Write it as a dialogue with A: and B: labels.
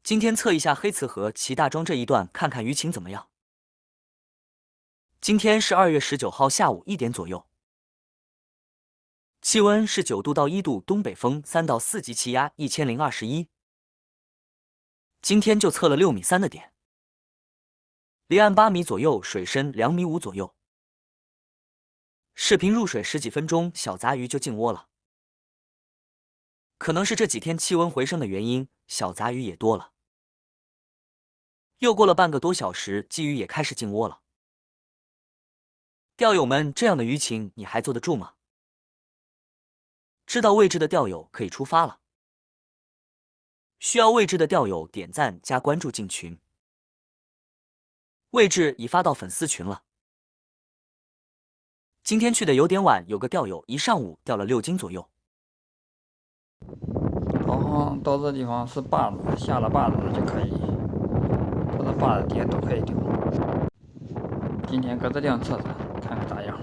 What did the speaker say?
A: 今天测一下黑瓷河齐大庄这一段，看看舆情怎么样。今天是2月19号下午1点左右，气温是9度到1度，东北风3到4级，气压1021。今天就测了6米3的点，离岸8米左右，水深2米5左右。视频入水10几分钟，小杂鱼就进窝了。可能是这几天气温回升的原因，小杂鱼也多了。又过了半个多小时，鲫鱼也开始进窝了。钓友们，这样的鱼情你还坐得住吗？知道位置的钓友可以出发了。需要位置的钓友点赞加关注进群。位置已发到粉丝群了。今天去的有点晚，有个钓友一上午钓了6斤左右。
B: 好，到这地方是坝子，下了坝子就可以，到这坝子底下都可以钓。今天搁这量测测，看看咋样。